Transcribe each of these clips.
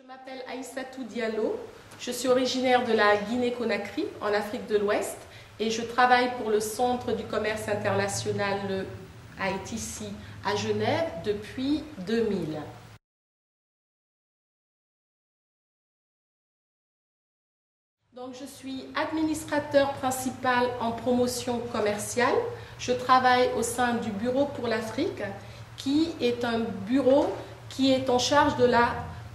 m'appelle Aïssatou Diallo, je suis originaire de la Guinée-Conakry, en Afrique de l'Ouest, et je travaille pour le Centre du commerce international, le ITC, à Genève depuis 2000. Donc, je suis administrateur principal en promotion commerciale. Je travaille au sein du Bureau pour l'Afrique, qui est un bureau qui est en charge de la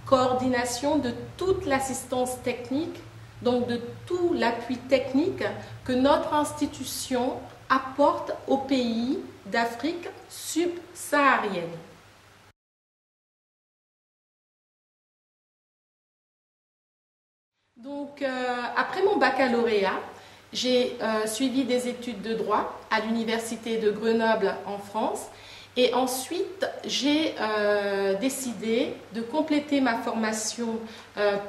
coordination de toute l'assistance technique, donc de tout l'appui technique que notre institution apporte aux pays d'Afrique subsaharienne. Donc, après mon baccalauréat, j'ai suivi des études de droit à l'université de Grenoble en France. Et ensuite, j'ai décidé de compléter ma formation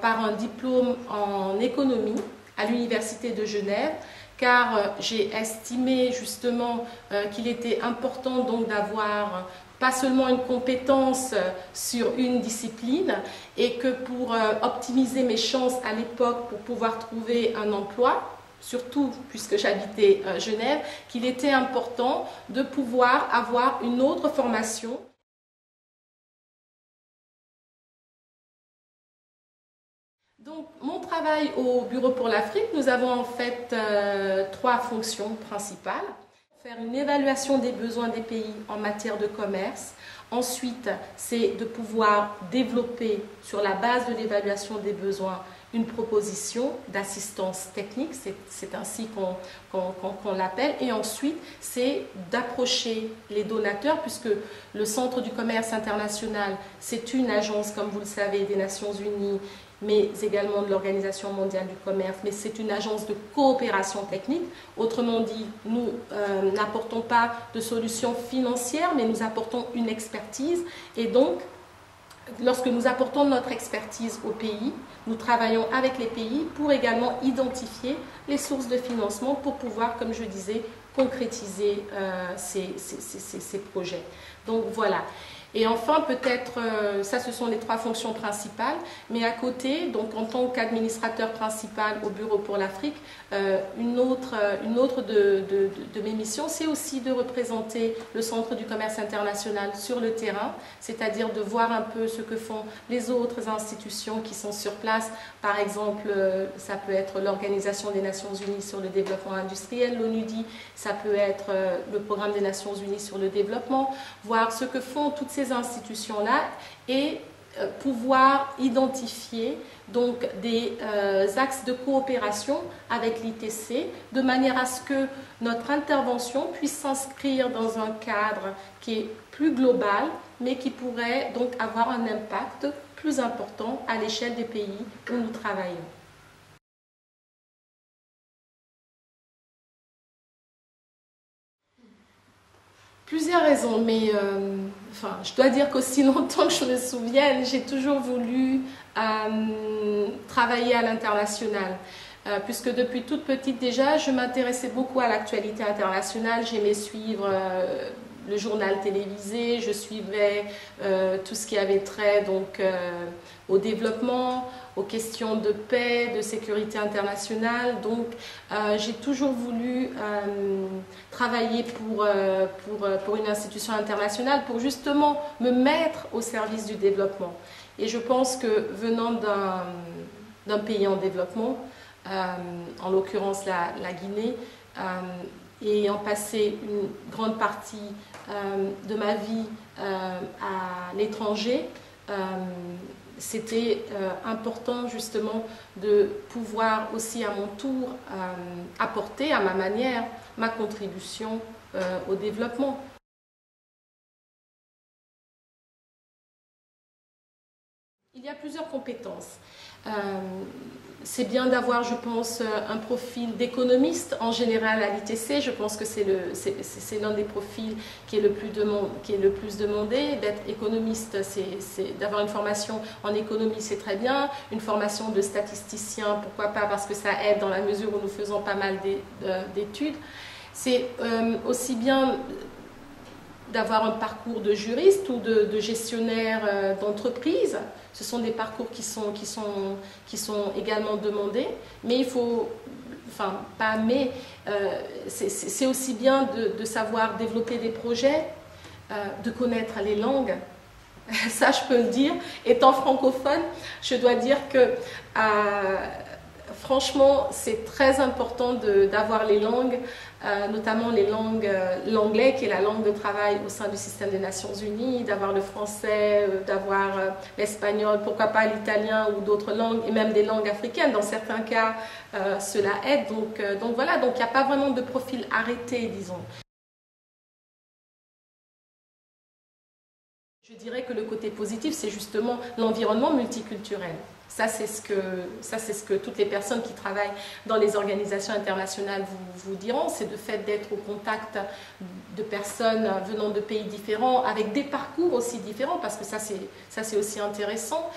par un diplôme en économie à l'université de Genève, car j'ai estimé justement qu'il était important donc d'avoir pas seulement une compétence sur une discipline, et que pour optimiser mes chances à l'époque pour pouvoir trouver un emploi, surtout puisque j'habitais Genève, qu'il était important de pouvoir avoir une autre formation. Donc, mon travail au Bureau pour l'Afrique, nous avons en fait trois fonctions principales. Faire une évaluation des besoins des pays en matière de commerce. Ensuite, c'est de pouvoir développer, sur la base de l'évaluation des besoins, une proposition d'assistance technique, c'est ainsi qu'on l'appelle. Et ensuite, c'est d'approcher les donateurs, puisque le Centre du commerce international, c'est une agence, comme vous le savez, des Nations Unies, mais également de l'Organisation mondiale du commerce, mais c'est une agence de coopération technique. Autrement dit, nous n'apportons pas de solutions financières, mais nous apportons une expertise. Et donc, lorsque nous apportons notre expertise au pays, nous travaillons avec les pays pour également identifier les sources de financement pour pouvoir, comme je disais, concrétiser ces projets. Donc voilà. Et enfin, peut-être, ça ce sont les trois fonctions principales, mais à côté, donc en tant qu'administrateur principal au Bureau pour l'Afrique, une autre de mes missions, c'est aussi de représenter le Centre du commerce international sur le terrain, c'est-à-dire de voir un peu ce que font les autres institutions qui sont sur place. Par exemple, ça peut être l'Organisation des Nations Unies sur le développement industriel, l'ONUDI, ça peut être le Programme des Nations Unies sur le développement, voir ce que font toutes ces institutions-là et pouvoir identifier donc des axes de coopération avec l'ITC de manière à ce que notre intervention puisse s'inscrire dans un cadre qui est plus global, mais qui pourrait donc avoir un impact plus important à l'échelle des pays où nous travaillons. Plusieurs raisons, mais enfin, je dois dire qu'aussi longtemps que je me souvienne, j'ai toujours voulu travailler à l'international. Puisque depuis toute petite déjà, je m'intéressais beaucoup à l'actualité internationale, j'aimais suivre le journal télévisé, je suivais tout ce qui avait trait donc, au développement, aux questions de paix, de sécurité internationale. Donc j'ai toujours voulu travailler pour une institution internationale pour justement me mettre au service du développement. Et je pense que venant d'un pays en développement, en l'occurrence la Guinée, ayant passé une grande partie de ma vie à l'étranger, c'était important justement de pouvoir aussi à mon tour apporter à ma manière ma contribution au développement. Il y a plusieurs compétences. C'est bien d'avoir, je pense, un profil d'économiste en général à l'ITC. Je pense que c'est l'un des profils qui est le plus demandé. D'être économiste, d'avoir une formation en économie, c'est très bien. Une formation de statisticien, pourquoi pas, parce que ça aide dans la mesure où nous faisons pas mal d'études. C'est aussi bien d'avoir un parcours de juriste ou de gestionnaire d'entreprise. Ce sont des parcours qui sont également demandés, mais il faut, enfin pas mais, c'est aussi bien de savoir développer des projets, de connaître les langues. Ça, je peux le dire. Étant francophone, je dois dire que franchement, c'est très important d'avoir les langues, notamment l'anglais qui est la langue de travail au sein du système des Nations Unies, d'avoir le français, d'avoir l'espagnol, pourquoi pas l'italien ou d'autres langues, et même des langues africaines. Dans certains cas, cela aide. Donc voilà, donc il n'y a pas vraiment de profil arrêté, disons. Je dirais que le côté positif, c'est justement l'environnement multiculturel. Ça, c'est ce que toutes les personnes qui travaillent dans les organisations internationales vous diront. C'est le fait d'être au contact de personnes venant de pays différents, avec des parcours aussi différents, parce que ça, c'est aussi intéressant.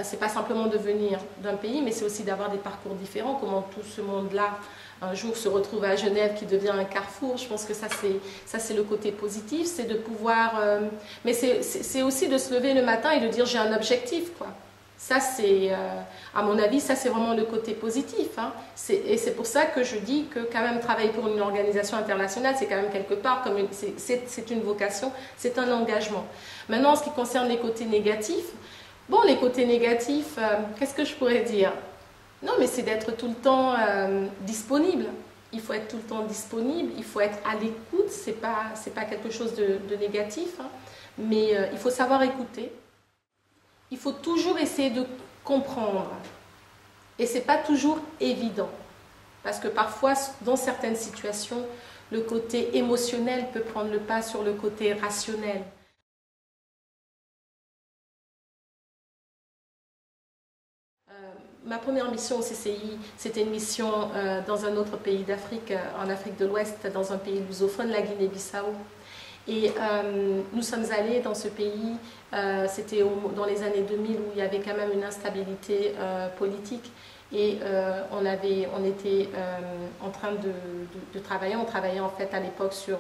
C'est pas simplement de venir d'un pays, mais c'est aussi d'avoir des parcours différents, comment tout ce monde-là un jour se retrouve à Genève qui devient un carrefour. Je pense que ça c'est le côté positif, c'est de pouvoir, mais c'est aussi de se lever le matin et de dire j'ai un objectif, quoi. Ça c'est, à mon avis, ça c'est vraiment le côté positif, hein. Et c'est pour ça que je dis que quand même travailler pour une organisation internationale, c'est quand même quelque part, c'est une vocation, c'est un engagement. Maintenant, en ce qui concerne les côtés négatifs, bon, les côtés négatifs, qu'est-ce que je pourrais dire ? Non, mais c'est d'être tout le temps disponible. Il faut être tout le temps disponible, il faut être à l'écoute, c'est pas quelque chose de négatif, hein, mais il faut savoir écouter. Il faut toujours essayer de comprendre. Et c'est pas toujours évident. Parce que parfois, dans certaines situations, le côté émotionnel peut prendre le pas sur le côté rationnel. Ma première mission au CCI, c'était une mission dans un autre pays d'Afrique, en Afrique de l'Ouest, dans un pays lusophone, la Guinée-Bissau. Et nous sommes allés dans ce pays, c'était dans les années 2000 où il y avait quand même une instabilité politique. Et on était en train de travailler. On travaillait en fait à l'époque sur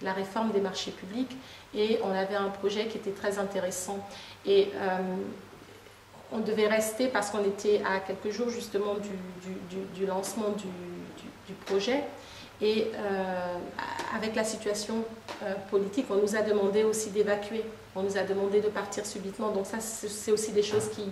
la réforme des marchés publics. Et on avait un projet qui était très intéressant. Et on devait rester parce qu'on était à quelques jours justement du lancement du projet. Et avec la situation politique, on nous a demandé aussi d'évacuer. On nous a demandé de partir subitement. Donc ça, c'est aussi des choses qui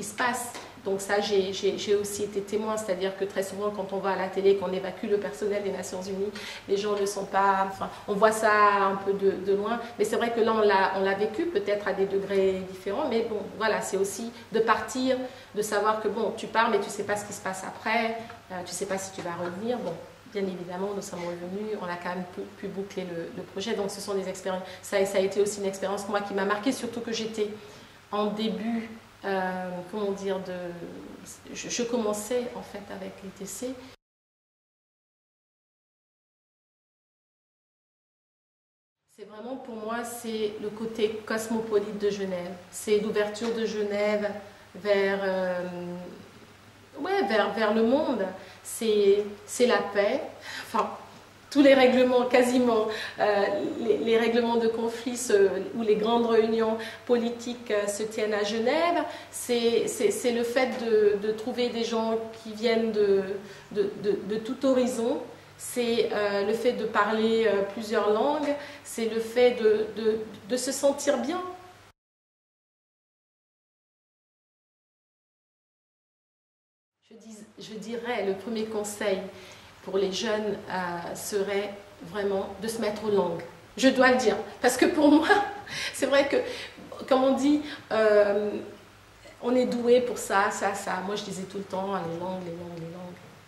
se passent. Donc ça, j'ai aussi été témoin, c'est-à-dire que très souvent, quand on va à la télé, qu'on évacue le personnel des Nations Unies, les gens ne sont pas... Enfin, on voit ça un peu de loin, mais c'est vrai que là, on l'a vécu, peut-être à des degrés différents, mais bon, voilà, c'est aussi de partir, de savoir que, bon, tu pars, mais tu ne sais pas ce qui se passe après, tu ne sais pas si tu vas revenir, bon. Bien évidemment, nous sommes revenus, on a quand même pu boucler le projet, donc ce sont des expériences. Ça a été aussi une expérience, moi, qui m'a marquée, surtout que j'étais en début, je commençais en fait avec l'ITC. C'est vraiment, pour moi, c'est le côté cosmopolite de Genève. C'est l'ouverture de Genève vers le monde. C'est la paix. Enfin, tous les règlements, quasiment, les règlements de conflit où les grandes réunions politiques se tiennent à Genève. C'est le fait de trouver des gens qui viennent de tout horizon. C'est le fait de parler plusieurs langues. C'est le fait de se sentir bien. Je dirais, le premier conseil pour les jeunes serait vraiment de se mettre aux langues. Je dois le dire, parce que pour moi, c'est vrai que, comme on dit, on est doué pour ça. Moi, je disais tout le temps, les langues.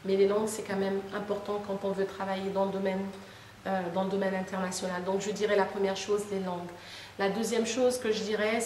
Mais les langues, c'est quand même important quand on veut travailler dans le domaine international. Donc, je dirais la première chose, les langues. La deuxième chose que je dirais,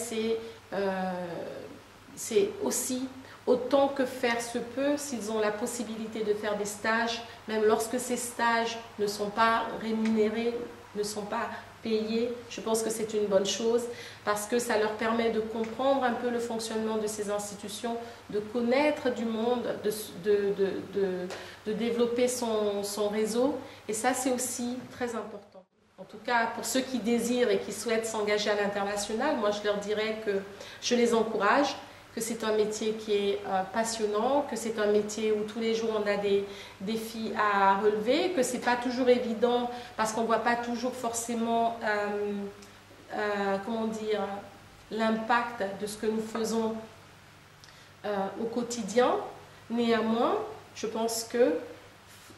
c'est aussi autant que faire se peut, s'ils ont la possibilité de faire des stages, même lorsque ces stages ne sont pas rémunérés, ne sont pas payés, je pense que c'est une bonne chose parce que ça leur permet de comprendre un peu le fonctionnement de ces institutions, de connaître du monde, de développer son réseau, et ça c'est aussi très important. En tout cas, pour ceux qui désirent et qui souhaitent s'engager à l'international, moi je leur dirais que je les encourage, que c'est un métier qui est passionnant, que c'est un métier où tous les jours on a des défis à relever, que c'est pas toujours évident parce qu'on ne voit pas toujours forcément comment dire, l'impact de ce que nous faisons au quotidien. Néanmoins, je pense que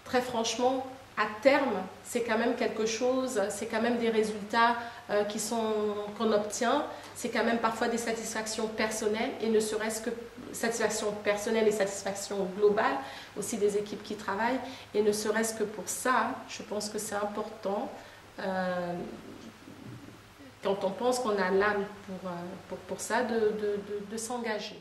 très franchement, à terme, c'est quand même quelque chose, c'est quand même des résultats qu'on obtient, c'est quand même parfois des satisfactions personnelles, et ne serait-ce que satisfaction personnelle et satisfaction globale, aussi des équipes qui travaillent, et ne serait-ce que pour ça, je pense que c'est important, quand on pense qu'on a l'âme pour ça, de s'engager.